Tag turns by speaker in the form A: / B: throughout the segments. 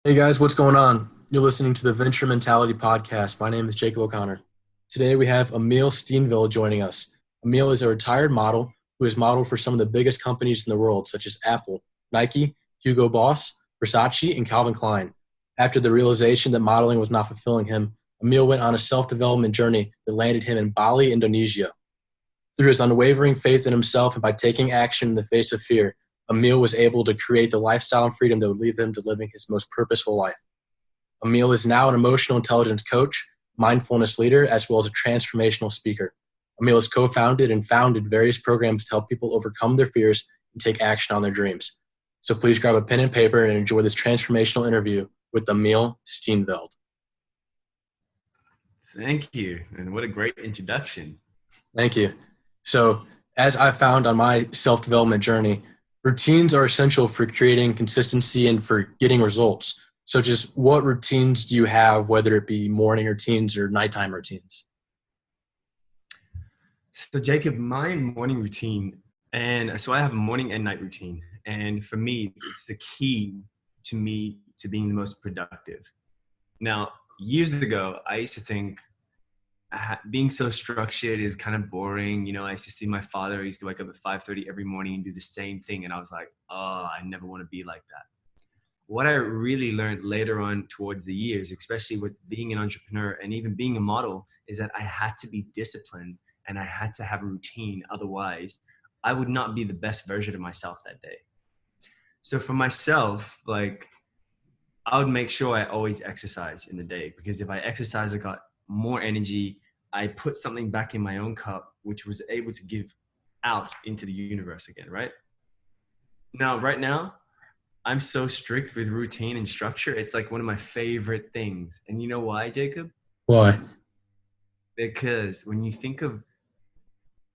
A: Hey guys, what's going on? You're listening to the Venture Mentality Podcast. My name is Jacob O'Connor. Today we have Emile Steenveld joining us. Emile is a retired model who has modeled for some of the biggest companies in the world, such as Apple, Nike, Hugo Boss, Versace, and Calvin Klein. After the realization that modeling was not fulfilling him, Emile went on a self-development journey that landed him in Bali, Indonesia. Through his unwavering faith in himself and by taking action in the face of fear, Emile was able to create the lifestyle and freedom that would lead him to living his most purposeful life. Emile is now an emotional intelligence coach, mindfulness leader, as well as a transformational speaker. Emile has co-founded and founded various programs to help people overcome their fears and take action on their dreams. So please grab a pen and paper and enjoy this transformational interview with Emile Steenveld.
B: Thank you. And what a great introduction.
A: Thank you. So, as I found on my self-development journey, routines are essential for creating consistency and for getting results. So just what routines do you have, whether it be morning routines or nighttime routines?
B: So Jacob, my morning routine, and so I have a morning and night routine. And for me, it's the key to me to being the most productive. Now, years ago, I used to think being so structured is kind of boring. You know, I used to see my father, he used to wake up at 5:30 every morning and do the same thing. And I was like, oh, I never want to be like that. What I really learned later on towards the years, especially with being an entrepreneur and even being a model, is that I had to be disciplined and I had to have a routine. Otherwise, I would not be the best version of myself that day. So for myself, like, I would make sure I always exercise in the day, because if I exercise, I got more energy. I put something back in my own cup, which was able to give out into the universe again, right? Right now, I'm so strict with routine and structure. It's like one of my favorite things. And you know why, Jacob?
A: Why?
B: Because when you think of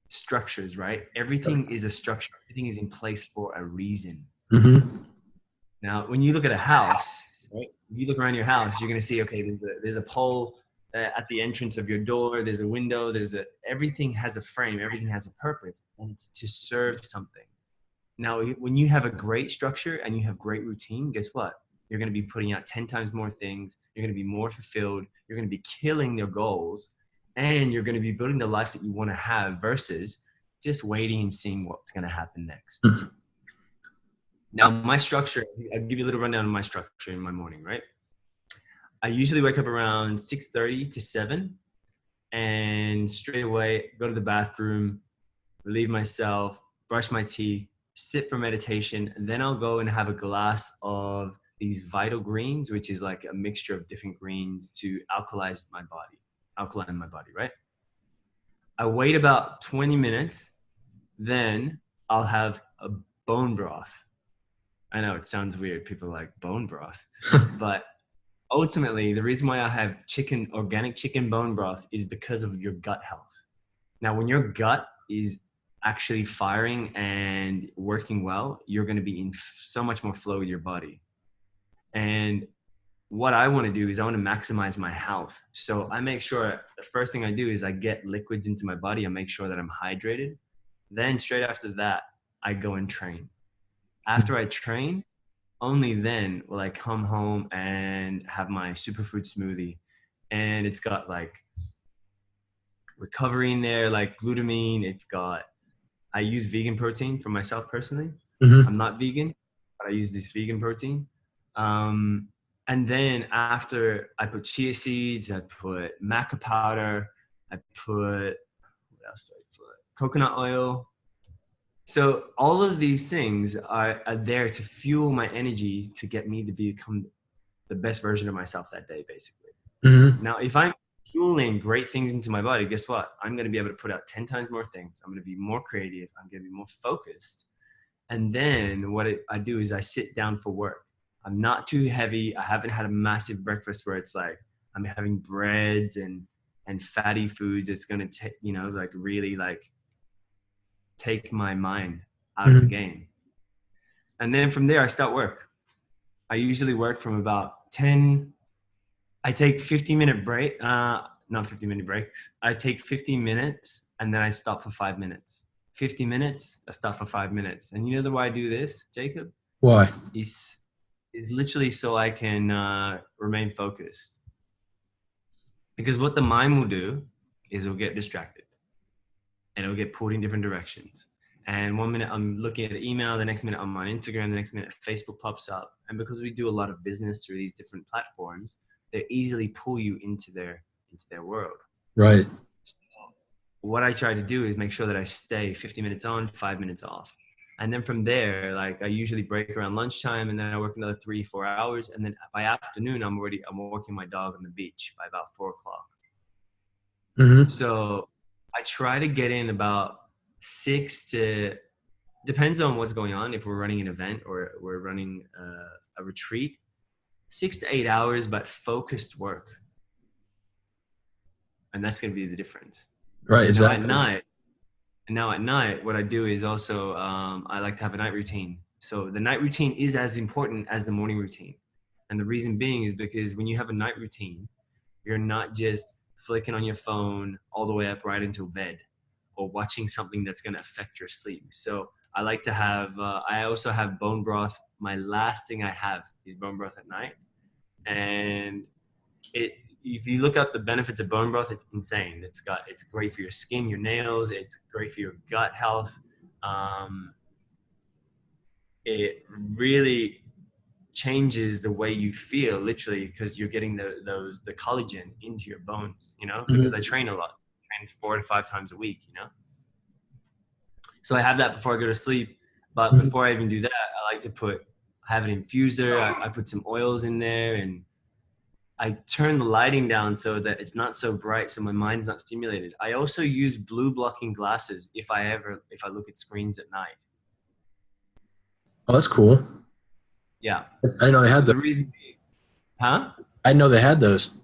B: structures, right? Everything is a structure. Everything is in place for a reason.
A: Mm-hmm.
B: Now, when you look at a house, right? If you look around your house, you're going to see, okay, there's a pole at the entrance of your door. There's a window. Everything has a frame. Everything has a purpose, and it's to serve something. Now, when you have a great structure and you have great routine, guess what? You're going to be putting out 10 times more things. You're going to be more fulfilled. You're going to be killing your goals, and you're going to be building the life that you want to have versus just waiting and seeing what's going to happen next. Now, my structure, I'll give you a little rundown of my structure in my morning, right? I usually wake up around 6:30 to 7 and straight away go to the bathroom, relieve myself, brush my teeth, sit for meditation, and then I'll go and have a glass of these vital greens, which is like a mixture of different greens to alkaline my body, right? I wait about 20 minutes, then I'll have a bone broth. I know it sounds weird. People are like, bone broth. But ultimately, the reason why I have organic chicken bone broth is because of your gut health. Now, when your gut is actually firing and working well, you're going to be in so much more flow with your body. And what I want to do is I want to maximize my health. So I make sure the first thing I do is I get liquids into my body. I make sure that I'm hydrated. Then straight after that, I go and train. After I train, only then will I come home and have my superfood smoothie. And it's got like recovery in there, like glutamine. I use vegan protein for myself personally.
A: Mm-hmm.
B: I'm not vegan, but I use this vegan protein. And then after, I put chia seeds, I put maca powder, what else do I put? Coconut oil. So all of these things are there to fuel my energy to get me to become the best version of myself that day, basically.
A: Mm-hmm.
B: Now, if I'm fueling great things into my body, guess what? I'm going to be able to put out 10 times more things. I'm going to be more creative. I'm going to be more focused. And then I do is I sit down for work. I'm not too heavy. I haven't had a massive breakfast where it's like I'm having breads and fatty foods. It's going to really take my mind out of the game. And then from there, I start work. I usually work from about 10. I take 15-minute break, not 15-minute breaks. I take 15 minutes and then I stop for 5 minutes. 50 minutes, I stop for 5 minutes. And you know why I do this, Jacob?
A: Why?
B: It's is literally so I can remain focused. Because what the mind will do is it'll get distracted and it'll get pulled in different directions. And one minute I'm looking at an email, the next minute I'm on Instagram, the next minute Facebook pops up. And because we do a lot of business through these different platforms, they easily pull you into their world.
A: Right.
B: So what I try to do is make sure that I stay 50 minutes on, 5 minutes off. And then from there, like I usually break around lunchtime and then I work another 3-4 hours. And then by afternoon, I'm walking my dog on the beach by about 4 o'clock.
A: Mm-hmm.
B: So I try to get in about depends on what's going on. If we're running an event or we're running a retreat, 6 to 8 hours, but focused work. And that's going to be the difference.
A: Right. Exactly.
B: Now at night, what I do is also, I like to have a night routine. So the night routine is as important as the morning routine. And the reason being is because when you have a night routine, you're not just flicking on your phone all the way up right into bed or watching something that's going to affect your sleep. So I like to have, I also have bone broth. My last thing I have is bone broth at night. And if you look up the benefits of bone broth, it's insane. It's great for your skin, your nails. It's great for your gut health. It really changes the way you feel, literally, because you're getting the collagen into your bones, because I train a lot. I train 4 to 5 times a week, So I have that before I go to sleep. But before I even do that, I like to have an infuser. I put some oils in there and I turn the lighting down so that it's not so bright, so my mind's not stimulated. I also use blue blocking glasses if I look at screens at night.
A: Oh, that's cool.
B: Yeah.
A: I didn't know they had those.
B: The reason being, huh?
A: I didn't know they had those.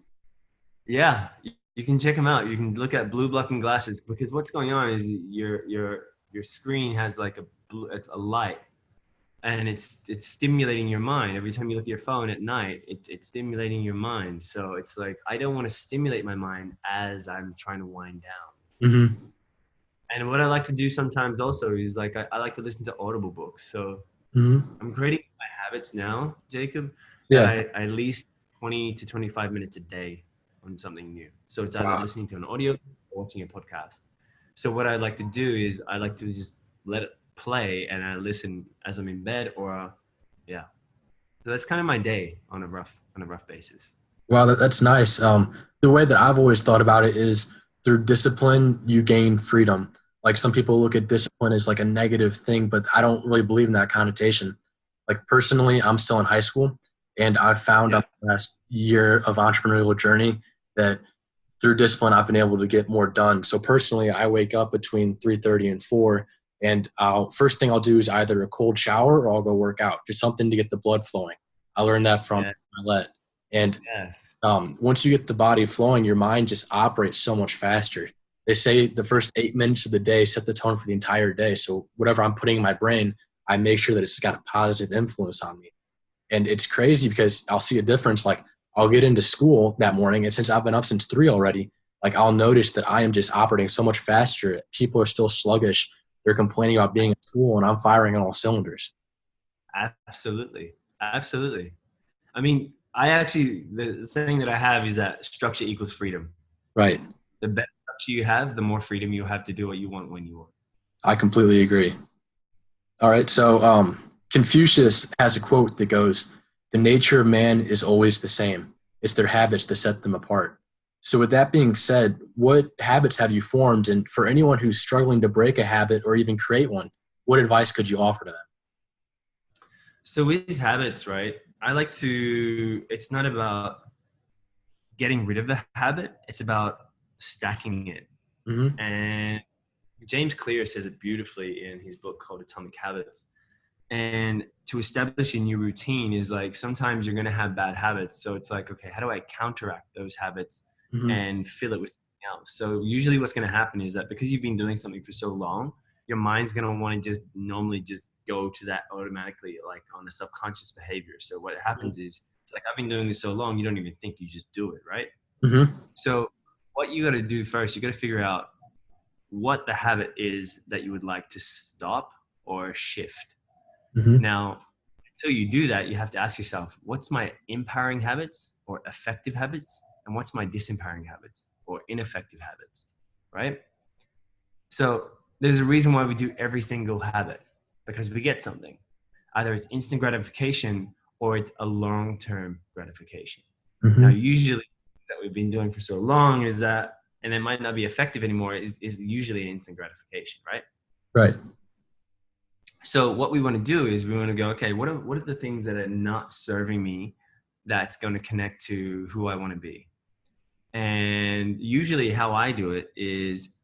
B: Yeah, you can check them out. You can look at blue blocking glasses because what's going on is your screen has like a light. And it's stimulating your mind. Every time you look at your phone at night, it's stimulating your mind. So it's like, I don't want to stimulate my mind as I'm trying to wind down.
A: Mm-hmm.
B: And what I like to do sometimes also is like, I like to listen to Audible books. So I'm creating my habits now, Jacob, that I at least 20 to 25 minutes a day on something new. So it's either listening to an audio or watching a podcast. So what I like to do is I like to just let it play and I listen as I'm in bed so that's kind of my day on a rough basis.
A: Wow, that's nice. The way that I've always thought about it is through discipline you gain freedom. Like some people look at discipline as like a negative thing, but I don't really believe in that connotation. Like personally, I'm still in high school and I've found on the last year of entrepreneurial journey that through discipline I've been able to get more done. So personally, I wake up between 3:30 and 4. And first thing I'll do is either a cold shower or I'll go work out, just something to get the blood flowing. I learned that from Milet. And once you get the body flowing, your mind just operates so much faster. They say the first 8 minutes of the day set the tone for the entire day. So whatever I'm putting in my brain, I make sure that it's got a positive influence on me. And it's crazy because I'll see a difference. Like I'll get into school that morning, and since I've been up since 3 already, like I'll notice that I am just operating so much faster. People are still sluggish. They're complaining about being at school and I'm firing on all cylinders.
B: Absolutely. I mean, the saying that I have is that structure equals freedom.
A: Right.
B: The better structure you have, the more freedom you have to do what you want when you want.
A: I completely agree. All right. So Confucius has a quote that goes, "The nature of man is always the same. It's their habits that set them apart." So with that being said, what habits have you formed? And for anyone who's struggling to break a habit or even create one, what advice could you offer to them?
B: So with habits, right, it's not about getting rid of the habit. It's about stacking it.
A: Mm-hmm.
B: And James Clear says it beautifully in his book called Atomic Habits. And to establish a new routine is like, sometimes you're going to have bad habits. So it's like, okay, how do I counteract those habits and fill it with something else? So usually what's going to happen is that because you've been doing something for so long, your mind's going to want to just normally just go to that automatically, like on a subconscious behavior. So what happens is, it's like, I've been doing this so long, you don't even think, you just do it, right? So what you got to do first, you got to figure out what the habit is that you would like to stop or shift. Now, until you do that, you have to ask yourself, what's my empowering habits or effective habits? And what's my disempowering habits or ineffective habits, right? So there's a reason why we do every single habit, because we get something. Either it's instant gratification or it's a long-term gratification. Now, usually that we've been doing for so long is that, and it might not be effective anymore, is usually an instant gratification, right?
A: Right.
B: So what we want to do is we want to go, okay, what are the things that are not serving me that's going to connect to who I want to be? And usually how I do it is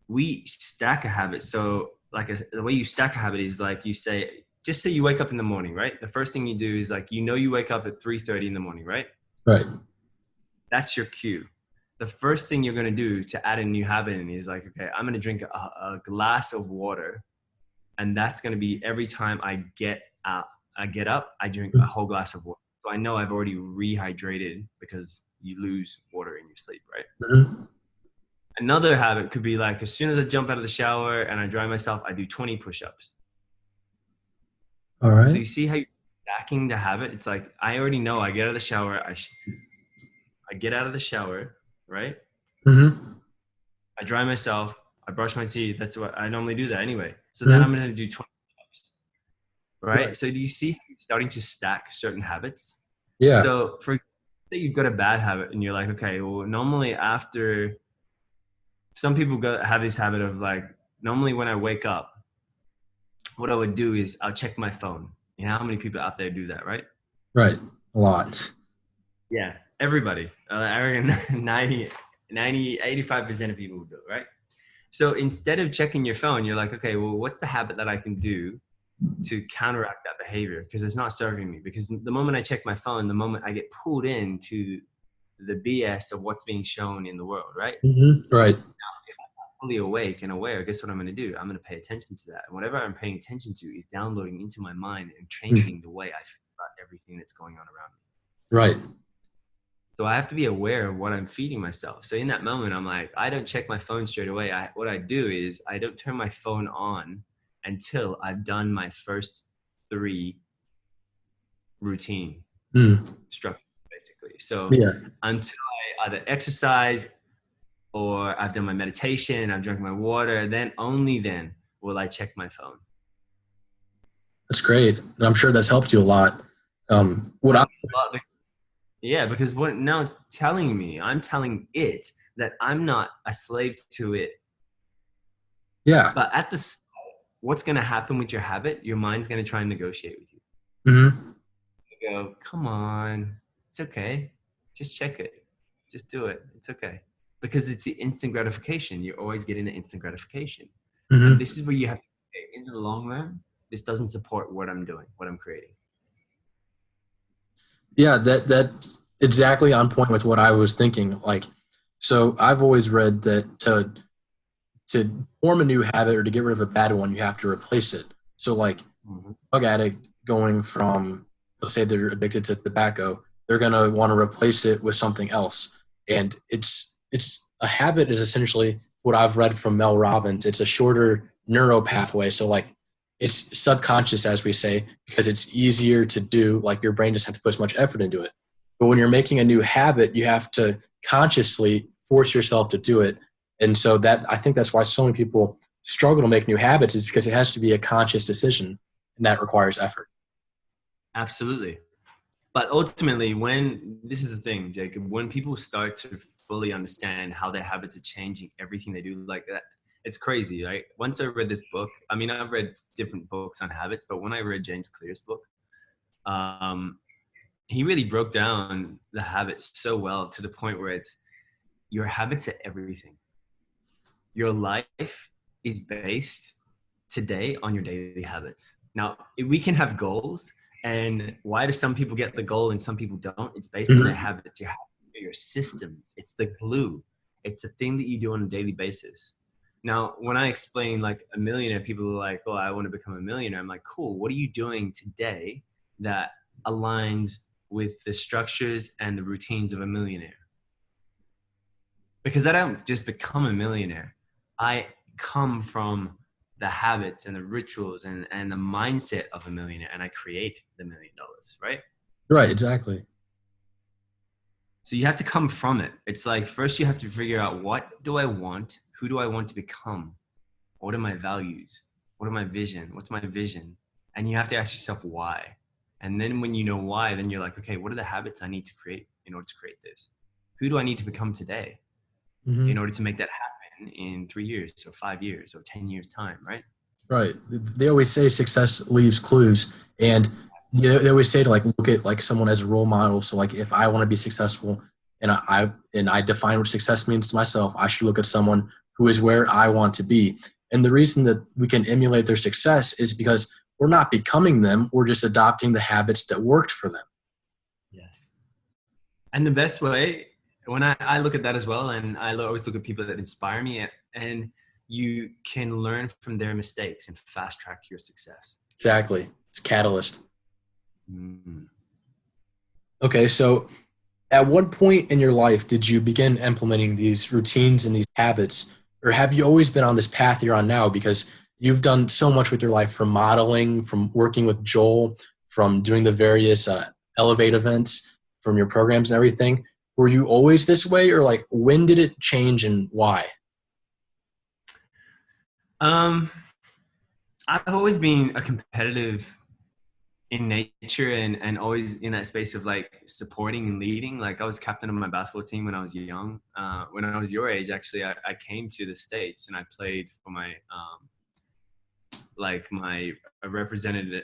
B: we stack a habit. So like the way you stack a habit is like you say, just say you wake up in the morning, right? The first thing you do is like, you wake up at 3:30 in the morning, right?
A: Right.
B: That's your cue. The first thing you're going to do to add a new habit in is like, okay, I'm going to drink a glass of water. And that's going to be every time I get up, I drink a whole glass of water. So I know I've already rehydrated, because you lose water in your sleep, right?
A: Mm-hmm.
B: Another habit could be like, as soon as I jump out of the shower and I dry myself, I do 20 push-ups.
A: All right.
B: So you see how you're stacking the habit? It's like, I already know I get out of the shower. I get out of the shower, right?
A: Mm-hmm.
B: I dry myself. I brush my teeth. That's what I normally do that anyway. So then I'm going to do 20 push-ups, right? So do you see how you're starting to stack certain habits?
A: Yeah.
B: So for say you've got a bad habit and you're like, okay, well, normally after, some people have this habit of like, normally when I wake up, what I would do is I'll check my phone. You know how many people out there do that, right?
A: Right. A lot.
B: Yeah, everybody. I reckon 85% of people do it, right? So instead of checking your phone, you're like, okay, well, what's the habit that I can do to counteract that behavior? Because it's not serving me. Because the moment I check my phone, the moment I get pulled into the BS of what's being shown in the world, right?
A: Mm-hmm. Right.
B: Now, if I'm not fully awake and aware, guess what I'm going to do? I'm going to pay attention to that. And whatever I'm paying attention to is downloading into my mind and changing the way I feel about everything that's going on around me.
A: Right.
B: So I have to be aware of what I'm feeding myself. So in that moment, I'm like, I don't check my phone straight away. What I do is I don't turn my phone on until I've done my first 3 routine structure, basically. So until I either exercise or I've done my meditation, I've drunk my water, then only then will I check my phone.
A: That's great. I'm sure that's helped you a lot.
B: Yeah, because now it's telling me, I'm telling it that I'm not a slave to it.
A: Yeah.
B: But at the start, what's going to happen with your habit? Your mind's going to try and negotiate with you.
A: Mm-hmm.
B: You go, come on, it's okay. Just check it. Just do it. It's okay. Because it's the instant gratification. You're always getting the instant gratification.
A: Mm-hmm.
B: And this is where you have to say, in the long run, this doesn't support what I'm doing, what I'm creating.
A: Yeah, that's exactly on point with what I was thinking. Like, so I've always read that to form a new habit or to get rid of a bad one, you have to replace it. So like drug addict going from, let's say they're addicted to tobacco, they're going to want to replace it with something else. And it's a habit is essentially what I've read from Mel Robbins. It's a shorter neuro pathway. So like it's subconscious, as we say, because it's easier to do. Like your brain doesn't have to put as much effort into it. But when you're making a new habit, you have to consciously force yourself to do it. And so that, I think that's why so many people struggle to make new habits, is because it has to be a conscious decision, and that requires effort.
B: Absolutely. But ultimately, this is the thing, Jacob, when people start to fully understand how their habits are changing everything they do, like that, it's crazy, right? Once I read this book, I mean, I've read different books on habits, but when I read James Clear's book, he really broke down the habits so well, to the point where it's your habits are everything. Your life is based today on your daily habits. Now, we can have goals, and why do some people get the goal and some people don't? It's based on their habits, your systems. It's the glue. It's a thing that you do on a daily basis. Now, when I explain like a millionaire, people are like, oh, I want to become a millionaire. I'm like, cool. What are you doing today that aligns with the structures and the routines of a millionaire? Because I don't just become a millionaire. I come from the habits and the rituals and the mindset of a millionaire, and I create the $1 million, right?
A: Right, exactly.
B: So you have to come from it. It's like, first you have to figure out, what do I want? Who do I want to become? What are my values? What are my vision? What's my vision? And you have to ask yourself why. And then when you know why, then you're like, okay, what are the habits I need to create in order to create this? Who do I need to become today
A: Hmm.
B: in order to make that happen in 3 years or 5 years or 10 years time, right?
A: Right. They always say success leaves clues, and they always say to like look at like someone as a role model. So like if I want to be successful, and I define what success means to myself, I should look at someone who is where I want to be. And the reason that we can emulate their success is because we're not becoming them; we're just adopting the habits that worked for them.
B: Yes. And the best way, when I look at that as well, and I always look at people that inspire me, and you can learn from their mistakes and fast track your success.
A: Exactly. It's catalyst.
B: Mm.
A: Okay, so at what point in your life did you begin implementing these routines and these habits, or have you always been on this path you're on now? Because you've done so much with your life, from modeling, from working with Joel, from doing the various Elevate events, from your programs and everything. Were you always this way, or like when did it change and why?
B: Um, I've always been a competitive in nature, and always in that space of like supporting and leading. Like I was captain of my basketball team when I was young. When I was your age, actually, I came to the States and I played for my, I represented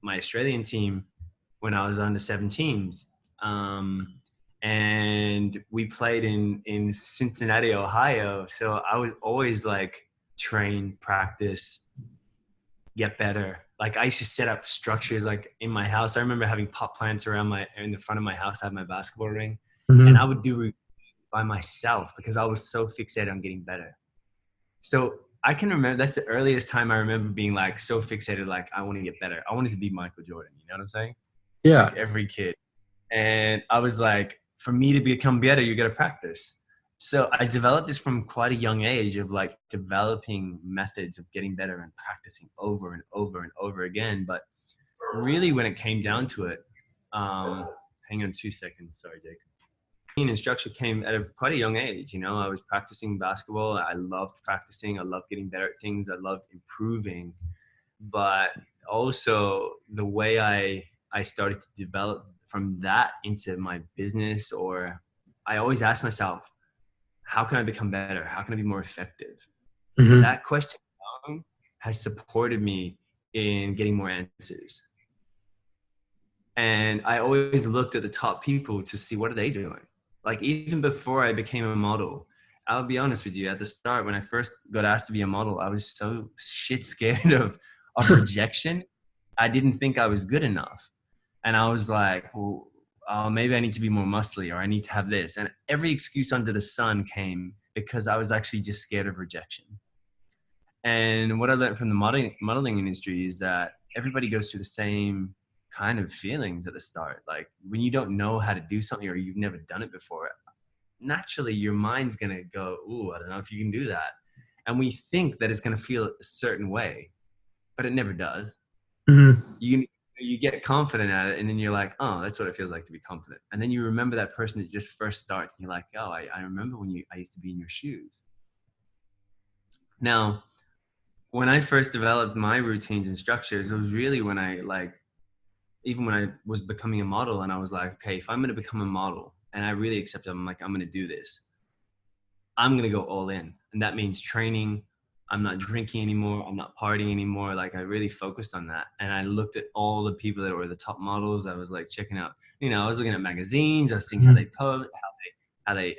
B: my Australian team when I was under 17s. And we played in Cincinnati, Ohio. So I was always like train, practice, get better. Like I used to set up structures like in my house. I remember having pot plants in the front of my house. I had my basketball ring, and I
A: Mm-hmm.
B: would do it by myself because I was so fixated on getting better. So I can remember, that's the earliest time I remember being like so fixated, like I want to get better. I wanted to be Michael Jordan. You know what I'm saying?
A: Yeah.
B: Like every kid. And I was like, for me to become better, you got to practice. So I developed this from quite a young age of like developing methods of getting better and practicing over and over and over again. But really, when it came down to it, hang on 2 seconds. Sorry, Jake. And structure came at quite a young age. You know, I was practicing basketball. I loved practicing. I loved getting better at things. I loved improving. But also the way I started to develop from that into my business, or I always ask myself, how can I become better? How can I be more effective?
A: Mm-hmm.
B: That question has supported me in getting more answers. And I always looked at the top people to see what are they doing. Like even before I became a model, I'll be honest with you, at the start when I first got asked to be a model, I was so shit scared of rejection. I didn't think I was good enough. And I was like, well, maybe I need to be more muscly, or I need to have this. And every excuse under the sun came because I was actually just scared of rejection. And what I learned from the modeling industry is that everybody goes through the same kind of feelings at the start. Like when you don't know how to do something or you've never done it before, naturally your mind's going to go, ooh, I don't know if you can do that. And we think that it's going to feel a certain way, but it never does.
A: Mm-hmm.
B: You get confident at it, and then you're like, oh, that's what it feels like to be confident. And then you remember that person that just first starts, and you're like, oh, I remember when I used to be in your shoes. Now, when I first developed my routines and structures, it was really when even when I was becoming a model, and I was like, okay, if I'm going to become a model and I really accept it, I'm like, I'm going to do this. I'm going to go all in. And that means training. I'm not drinking anymore. I'm not partying anymore. Like I really focused on that. And I looked at all the people that were the top models. I was like checking out, I was looking at magazines. I was seeing how they pose, how they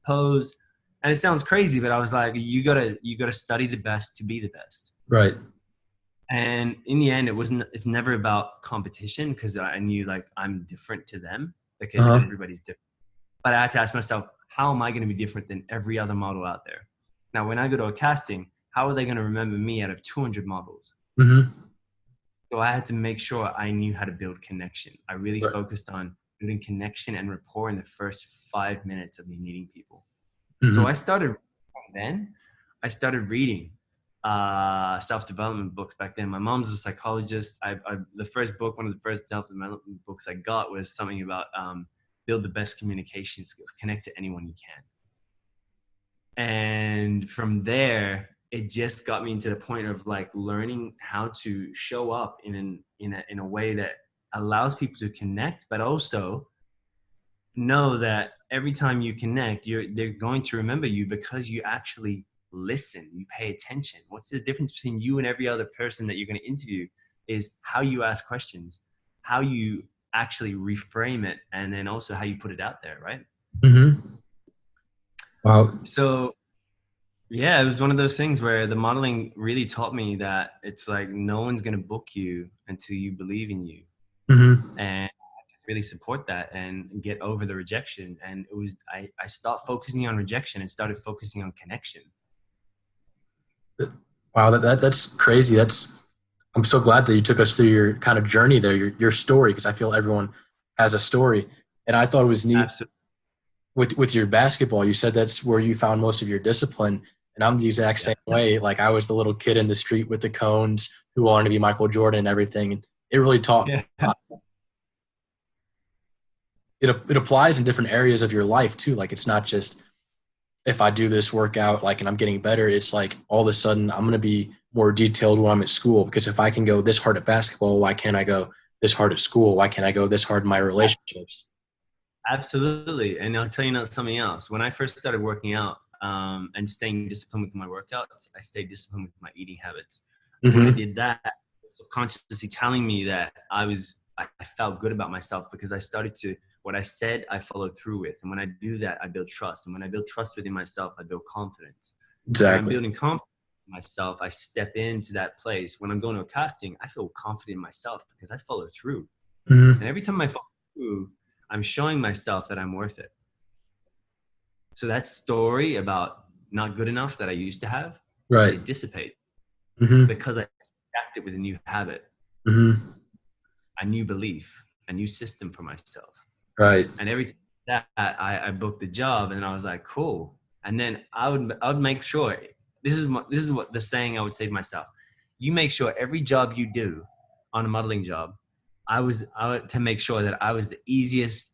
B: pose. And it sounds crazy, but I was like, you gotta study the best to be the best.
A: Right.
B: And in the end, it's never about competition, because I knew like I'm different to them because everybody's different. But I had to ask myself, how am I going to be different than every other model out there? Now, when I go to a casting, how are they going to remember me out of 200 models?
A: Mm-hmm.
B: So I had to make sure I knew how to build connection. I really
A: Right.
B: focused on building connection and rapport in the first 5 minutes of me meeting people. So
A: Mm-hmm.
B: I started reading. self-development books back then. My mom's a psychologist. The first book, one of the first self-development books I got was something about build the best communication skills, connect to anyone you can. And from there, it just got me into the point of like learning how to show up in a way that allows people to connect, but also know that every time you connect, they're going to remember you because you actually listen, you pay attention. What's the difference between you and every other person that you're going to interview is how you ask questions, how you actually reframe it, and then also how you put it out there, right?
A: Mm-hmm. Wow.
B: So yeah, it was one of those things where the modeling really taught me that it's like no one's going to book you until you believe in you.
A: Mm-hmm.
B: And really support that and get over the rejection. And it was, I stopped focusing on rejection and started focusing on connection.
A: Wow, that's crazy. I'm so glad that you took us through your kind of journey there, your story, because I feel everyone has a story. And I thought it was neat
B: Absolutely.
A: with your basketball. You said that's where you found most of your discipline. And I'm the exact same way. Like I was the little kid in the street with the cones who wanted to be Michael Jordan and everything. And it really taught me a lot. It applies in different areas of your life too. Like it's not just if I do this workout, like, and I'm getting better, it's like all of a sudden I'm going to be more detailed when I'm at school, because if I can go this hard at basketball, why can't I go this hard at school? Why can't I go this hard in my relationships?
B: Absolutely. And I'll tell you something else. When I first started working out and staying disciplined with my workouts, I stayed disciplined with my eating habits. When I
A: Mm-hmm.
B: did that, subconsciously telling me that I felt good about myself because I started to, what I said, I followed through with. And when I do that, I build trust. And when I build trust within myself, I build confidence. When I'm
A: Exactly.
B: building confidence in myself, I step into that place. When I'm going to a casting, I feel confident in myself because I follow through.
A: Mm-hmm.
B: And every time I follow through, I'm showing myself that I'm worth it. So that story about not good enough that I used to have,
A: Right.
B: it dissipates
A: Mm-hmm.
B: because I stacked it with a new habit,
A: Mm-hmm.
B: a new belief, a new system for myself.
A: Right.
B: And every time that I booked the job, and I was like, cool. And then I would make sure, this is what the saying I would say to myself: you make sure every job you do on a modeling job, I would to make sure that I was the easiest,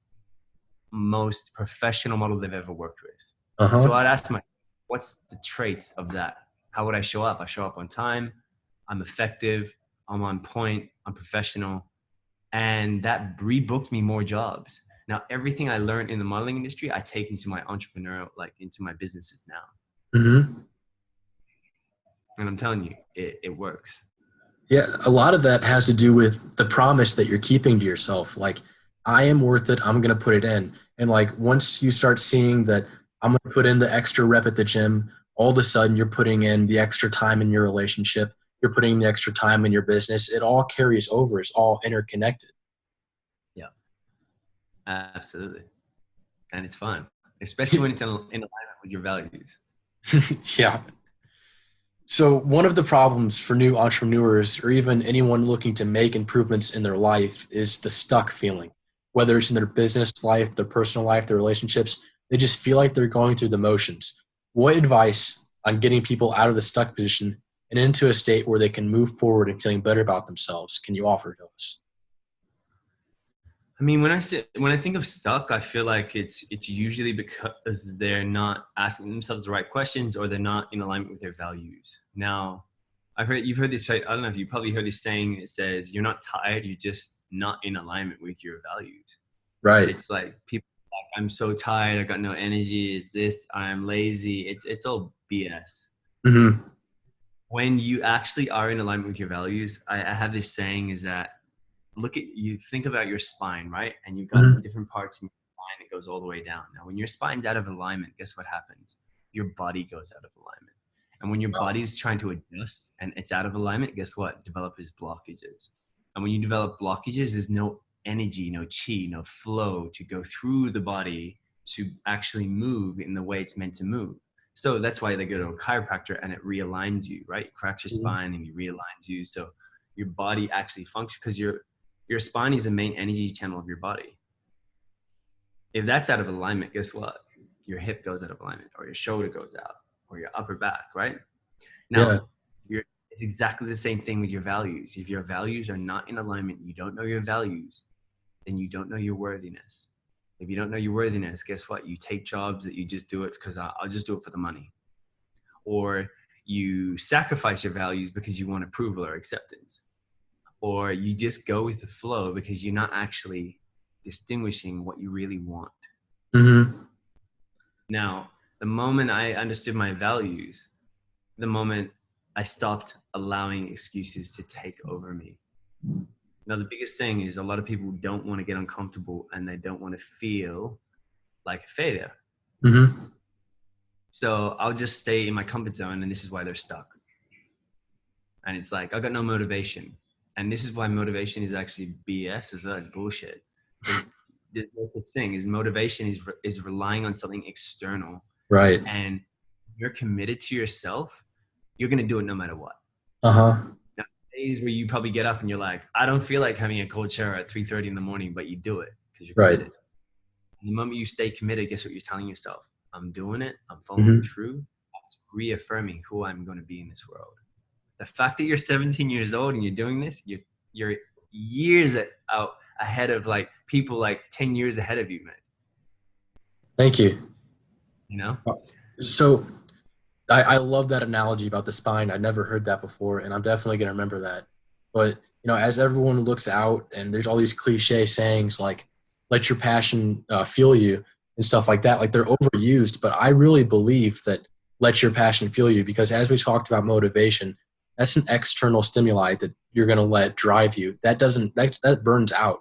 B: most professional model they've ever worked with. So
A: Uh-huh.
B: I'd ask myself, what's the traits of that? How would I show up? I show up on time. I'm effective. I'm on point. I'm professional. And that rebooked me more jobs. Now, everything I learned in the modeling industry, I take into my entrepreneurial, like into my businesses now.
A: Mm-hmm.
B: And I'm telling you, it works.
A: Yeah, a lot of that has to do with the promise that you're keeping to yourself. Like, I am worth it. I'm going to put it in. And like, once you start seeing that I'm going to put in the extra rep at the gym, all of a sudden you're putting in the extra time in your relationship. You're putting in the extra time in your business. It all carries over. It's all interconnected.
B: Yeah, absolutely. And it's fun, especially when it's in alignment with your values.
A: Yeah. So one of the problems for new entrepreneurs or even anyone looking to make improvements in their life is the stuck feeling. Whether it's in their business life, their personal life, their relationships, they just feel like they're going through the motions. What advice on getting people out of the stuck position and into a state where they can move forward and feeling better about themselves can you offer to us?
B: I mean, when I think of stuck, I feel like it's usually because they're not asking themselves the right questions or they're not in alignment with their values. Now, you've heard this. I don't know if you probably heard this saying. It says, "You're not tired. You're just not in alignment with your values."
A: Right.
B: It's like people are like, "I'm so tired. I got no energy. It's this. I'm lazy." It's all BS.
A: Mm-hmm.
B: When you actually are in alignment with your values, I have this saying is that you think about your spine, right? And you've got
A: Mm-hmm.
B: different parts in your spine that goes all the way down. Now, when your spine's out of alignment, guess what happens? Your body goes out of alignment. And when your body's trying to adjust and it's out of alignment, guess what? Develops blockages. And when you develop blockages, there's no energy, no chi, no flow to go through the body to actually move in the way it's meant to move. So that's why they go to a chiropractor and it realigns you, right? It cracks your
A: Mm-hmm.
B: spine and it realigns you. So your body actually functions because your spine is the main energy channel of your body. If that's out of alignment, guess what? Your hip goes out of alignment, or your shoulder goes out, or your upper back, right? Now,
A: Yeah.
B: It's exactly the same thing with your values. If your values are not in alignment, you don't know your values, then you don't know your worthiness. If you don't know your worthiness, guess what? You take jobs that you just do it because I'll just do it for the money. Or you sacrifice your values because you want approval or acceptance. Or you just go with the flow because you're not actually distinguishing what you really want.
A: Mm-hmm.
B: Now, the moment I understood my values, the moment I stopped allowing excuses to take over me. Now, the biggest thing is a lot of people don't want to get uncomfortable and they don't want to feel like a failure.
A: Mm-hmm.
B: So I'll just stay in my comfort zone, and this is why they're stuck. And it's like, I got no motivation. And this is why motivation is actually BS as well, bullshit. There's no such thing. Is motivation is relying on something external.
A: Right.
B: And you're committed to yourself, you're going to do it no matter what.
A: Uh-huh.
B: Now, days where you probably get up and you're like, I don't feel like having a cold shower at 3:30 in the morning, but you do it because you're committed. And the moment you stay committed, guess what you're telling yourself? I'm doing it. I'm following through. It's reaffirming who I'm going to be in this world. The fact that you're 17 years old and you're doing this, you're years out ahead of like people like 10 years ahead of you, man.
A: Thank you.
B: You know?
A: So I love that analogy about the spine. I'd never heard that before, and I'm definitely going to remember that. But, as everyone looks out and there's all these cliche sayings like, let your passion fuel you and stuff like that, like they're overused. But I really believe that let your passion fuel you, because as we talked about motivation, that's an external stimuli that you're going to let drive you. That burns out.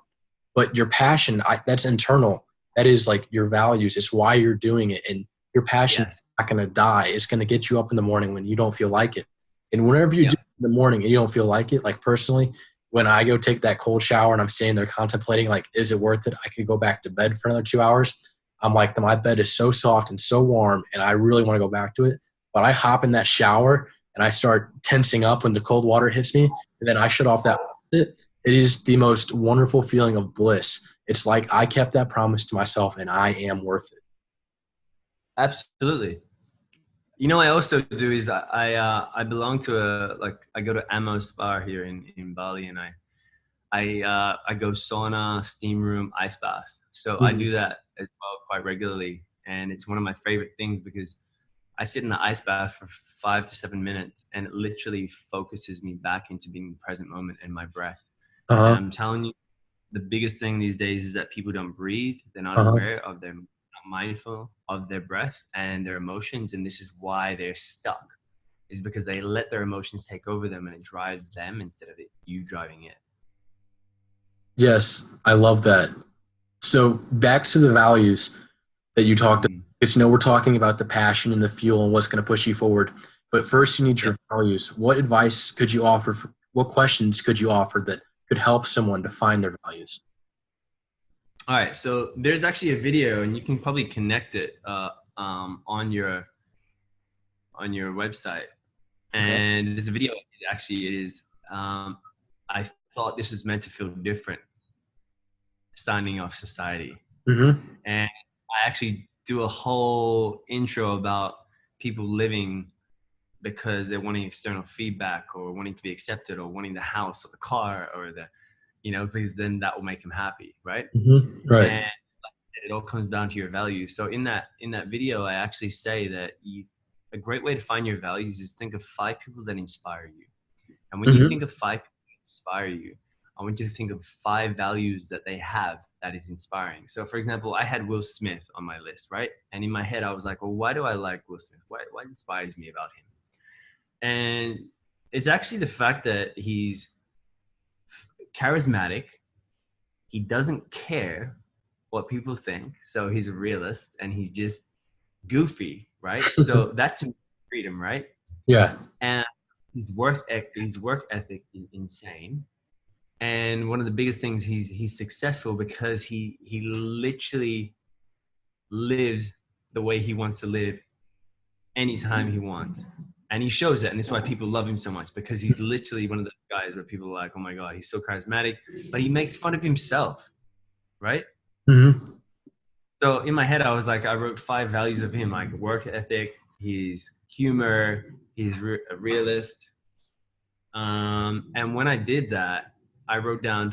A: But your passion, that's internal. That is like your values. It's why you're doing it. And your passion is not going to die. It's going to get you up in the morning when you don't feel like it. And whenever you do it in the morning and you don't feel like it, like personally, when I go take that cold shower and I'm staying there contemplating, like, is it worth it? I could go back to bed for another 2 hours. I'm like, my bed is so soft and so warm, and I really want to go back to it. But I hop in that shower and I start tensing up when the cold water hits me, and then I shut off that. It is the most wonderful feeling of bliss. It's like I kept that promise to myself, and I am worth it.
B: Absolutely. I also do is I belong to I go to Emile Spa here in Bali, and I go sauna, steam room, ice bath. So I do that as well quite regularly, and it's one of my favorite things because I sit in the ice bath for 5 to 7 minutes, and it literally focuses me back into being in the present moment and my breath. And I'm telling you, the biggest thing these days is that people don't breathe. They're not aware of their, not mindful of their breath and their emotions. And this is why they're stuck, is because they let their emotions take over them, and it drives them instead of you driving it.
A: Yes, I love that. So back to the values that you talked about. Because, we're talking about the passion and the fuel and what's going to push you forward. But first, you need your values. What advice could you offer? What questions could you offer that could help someone to find their values?
B: All right. So there's actually a video, and you can probably connect it on your website. And there's a video. Actually, it is. I thought this was meant to feel different. Signing off society. And I actually do a whole intro about people living because they're wanting external feedback or wanting to be accepted or wanting the house or the car or because then that will make them happy. Right.
A: Right.
B: And it all comes down to your values. So in that video, I actually say that a great way to find your values is think of 5 people that inspire you. And when you think of 5 people that inspire you, I want you to think of 5 values that they have that is inspiring. So for example, I had Will Smith on my list, right? And in my head, I was like, well, why do I like Will Smith? What inspires me about him? And it's actually the fact that he's charismatic. He doesn't care what people think. So he's a realist, and he's just goofy, right? So that's freedom, right?
A: Yeah.
B: And his work ethic is insane. And one of the biggest things, he's successful because he literally lives the way he wants to live anytime he wants. And he shows it. And that's why people love him so much, because he's literally one of those guys where people are like, oh my God, he's so charismatic, but he makes fun of himself. Right. So in my head, I was like, I wrote 5 values of him, like work ethic, his humor, he's a realist, And when I did that, I wrote down,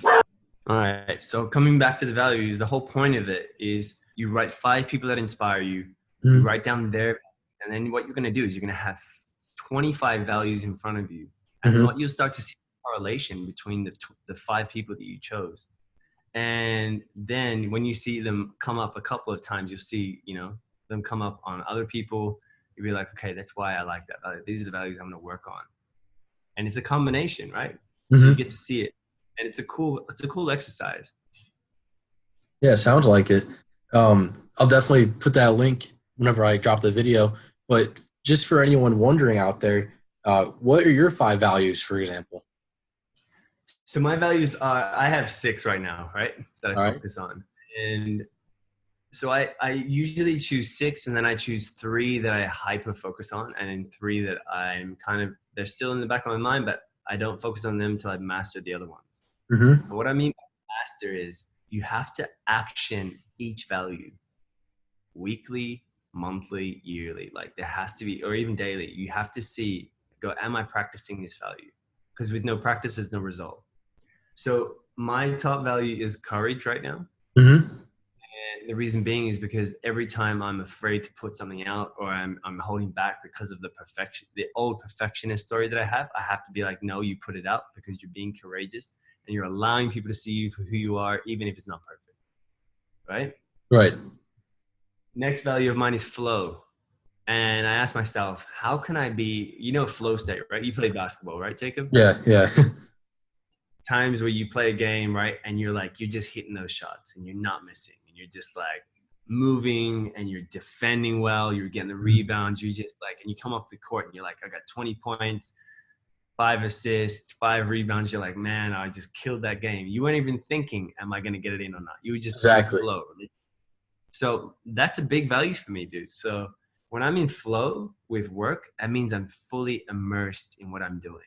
B: all right, so coming back to the values, the whole point of it is you write 5 people that inspire you, you write down their, and then what you're going to do is you're going to have 25 values in front of you. And what you'll start to see correlation between the 5 people that you chose. And then when you see them come up a couple of times, you'll see, you know, them come up on other people. You'll be like, okay, that's why I like that value. These are the values I'm going to work on. And it's a combination, right? So you get to see it. And it's a cool exercise.
A: Yeah, sounds like it. I'll definitely put that link whenever I drop the video. But just for anyone wondering out there, what are your 5 values, for example?
B: So my values are, I have 6 right now, right? That I focus on. And so I usually choose 6, and then I choose 3 that I hyper focus on, and then 3 that I'm kind of, they're still in the back of my mind, but I don't focus on them until I've mastered the other ones. But what I mean by master is you have to action each value weekly, monthly, yearly. Like there has to be, or even daily, you have to see, go, am I practicing this value? Because with no practice, there's no result. So my top value is courage right now. And the reason being is because every time I'm afraid to put something out, or I'm holding back because of the old perfectionist story that I have to be like, no, you put it out because you're being courageous and you're allowing people to see you for who you are, even if it's not perfect. Right?
A: Right.
B: Next value of mine is flow. And I ask myself, how can I be, you know, flow state, right? You play basketball, right, Jacob?
A: Yeah.
B: Times where you play a game, right? And you're like, you're just hitting those shots and you're not missing. And you're just like moving and you're defending well. You're getting the rebounds. You just like, and you come off the court and you're like, I got 20 points, 5 assists, 5 rebounds. You're like, man, I just killed that game. You weren't even thinking, am I going to get it in or not? You were just
A: Exactly.
B: flow. So that's a big value for me, dude. So when I'm in flow with work, that means I'm fully immersed in what I'm doing.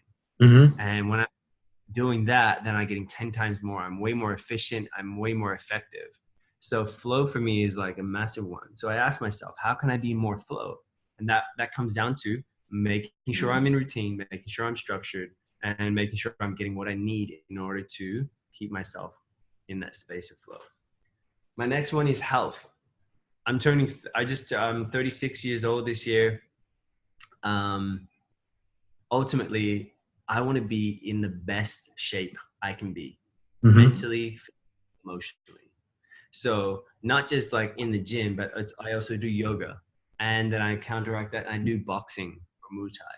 B: And when I'm doing that, then I'm getting 10 times more. I'm way more efficient. I'm way more effective. So flow for me is like a massive one. So I ask myself, how can I be more flow? And that comes down to making sure I'm in routine, making sure I'm structured, and making sure I'm getting what I need in order to keep myself in that space of flow. My next one is health. I'm 36 years old this year. Ultimately, I want to be in the best shape I can be, mentally, emotionally. So not just like in the gym, but I also do yoga, and then I counteract that. And I do boxing or Muay Thai,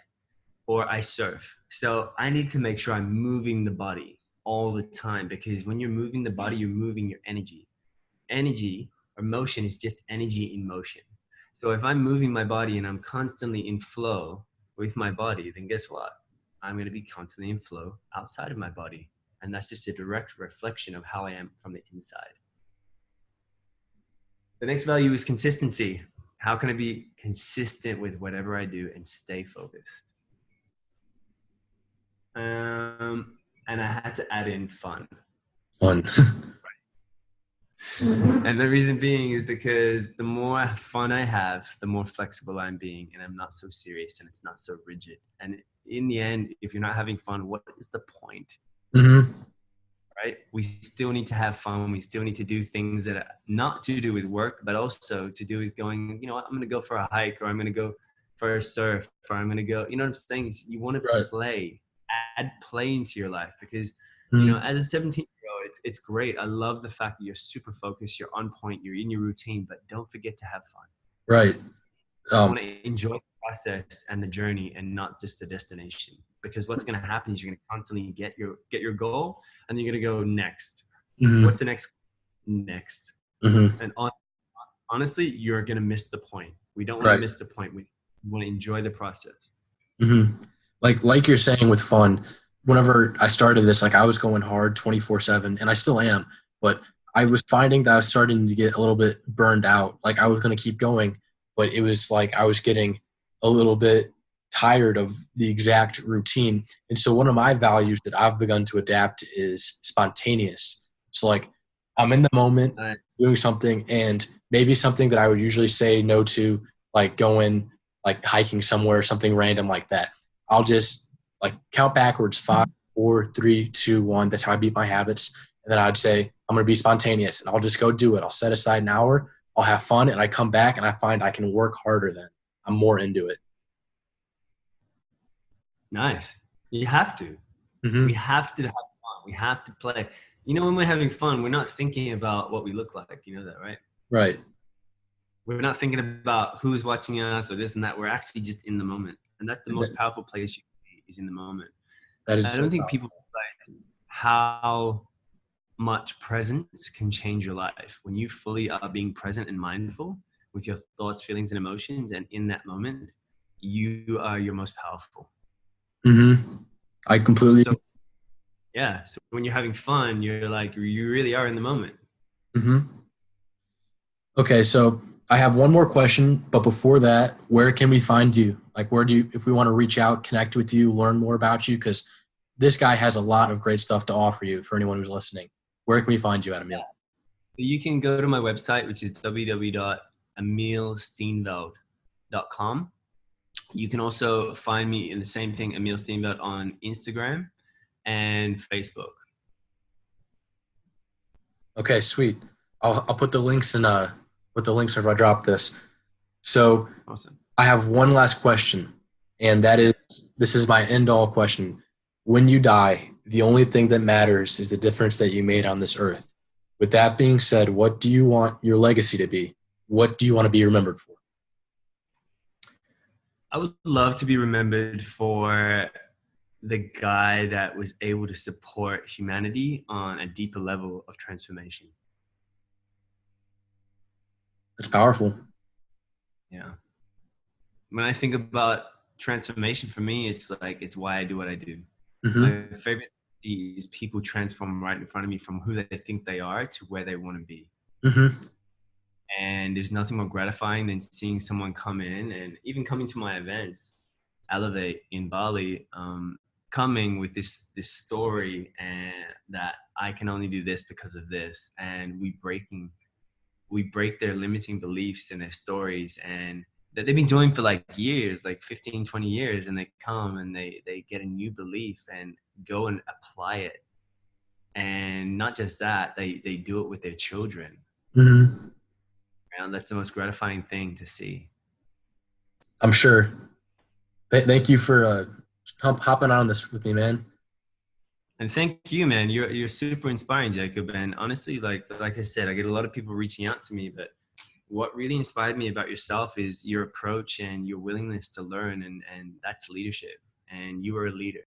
B: or I surf. So I need to make sure I'm moving the body all the time, because when you're moving the body, you're moving your energy. Energy or motion is just energy in motion. So if I'm moving my body and I'm constantly in flow with my body, then guess what? I'm going to be constantly in flow outside of my body. And that's just a direct reflection of how I am from the inside. The next value is consistency. How can I be consistent with whatever I do and stay focused? And I had to add in fun. And the reason being is because the more fun I have, the more flexible I'm being, and I'm not so serious and it's not so rigid. And in the end, if you're not having fun, what is the point? Right? We still need to have fun. We still need to do things that are not to do with work, but also to do with going, you know what, I'm going to go for a hike, or I'm going to go for a surf, or I'm going to go, you know what I'm saying? You want to play, add play into your life, because, you know, as a 17-year-old, it's great. I love the fact that you're super focused, you're on point, you're in your routine, but don't forget to have fun.
A: Right.
B: You want to enjoy the process and the journey and not just the destination, because what's going to happen is you're going to constantly get your goal, and you're going to go next. What's the next? And honestly, you're going to miss the point. We don't want to miss the point. We want to enjoy the process.
A: Like you're saying with fun, whenever I started this, like I was going hard 24/7, and I still am, but I was finding that I was starting to get a little bit burned out. Like I was going to keep going, but it was like I was getting a little bit tired of the exact routine. And so one of my values that I've begun to adapt is spontaneous. So like I'm in the moment doing something, and maybe something that I would usually say no to, like going like hiking somewhere, something random like that. I'll just like count backwards, 5, 4, 3, 2, 1. That's how I beat my habits. And then I'd say, I'm going to be spontaneous and I'll just go do it. I'll set aside an hour. I'll have fun. And I come back and I find I can work harder then. I'm more into it.
B: Nice. You have to.
A: Mm-hmm.
B: We have to have fun. We have to play. You know, when we're having fun, we're not thinking about what we look like. You know that, right?
A: Right.
B: We're not thinking about who's watching us or this and that. We're actually just in the moment. And that's the most powerful place you can be, is in the moment.
A: That is
B: I
A: so
B: don't think
A: powerful.
B: people realize how much presence can change your life. When you fully are being present and mindful with your thoughts, feelings, and emotions, and in that moment, you are your most powerful.
A: Mm-hmm. I completely.
B: So, yeah. So when you're having fun, you're like, you really are in the moment.
A: Mm-hmm. Okay, so I have one more question, but before that, where can we find you? Like, where do you, if we want to reach out, connect with you, learn more about you? Because this guy has a lot of great stuff to offer you for anyone who's listening. Where can we find you at, Emile?
B: So you can go to my website, which is www.emilesteenveld.com. You can also find me in the same thing, Emile Steenveld, on Instagram and Facebook.
A: Okay, sweet. I'll put the links in put the links if I drop this. So
B: Awesome.
A: I have one last question, and that is, this is my end all question. When you die, the only thing that matters is the difference that you made on this earth. With that being said, what do you want your legacy to be? What do you want to be remembered for?
B: I would love to be remembered for the guy that was able to support humanity on a deeper level of transformation.
A: That's powerful.
B: Yeah. When I think about transformation, for me, it's like, it's why I do what I do. My
A: Mm-hmm.
B: favorite is people transform right in front of me from who they think they are to where they want to be.
A: Mm-hmm.
B: And there's nothing more gratifying than seeing someone come in, and even coming to my events, Elevate in Bali, coming with this story, and that I can only do this because of this. And we break their limiting beliefs and their stories, and that they've been doing for like years, like 15, 20 years. And they come and they get a new belief and go and apply it. And not just that, they do it with their children.
A: Mm-hmm.
B: And that's the most gratifying thing to see.
A: I'm sure. Thank you for hopping on this with me, man.
B: And thank you, man. You're super inspiring, Jacob. And honestly, like I said, I get a lot of people reaching out to me, but what really inspired me about yourself is your approach and your willingness to learn, and that's leadership. And you are a leader.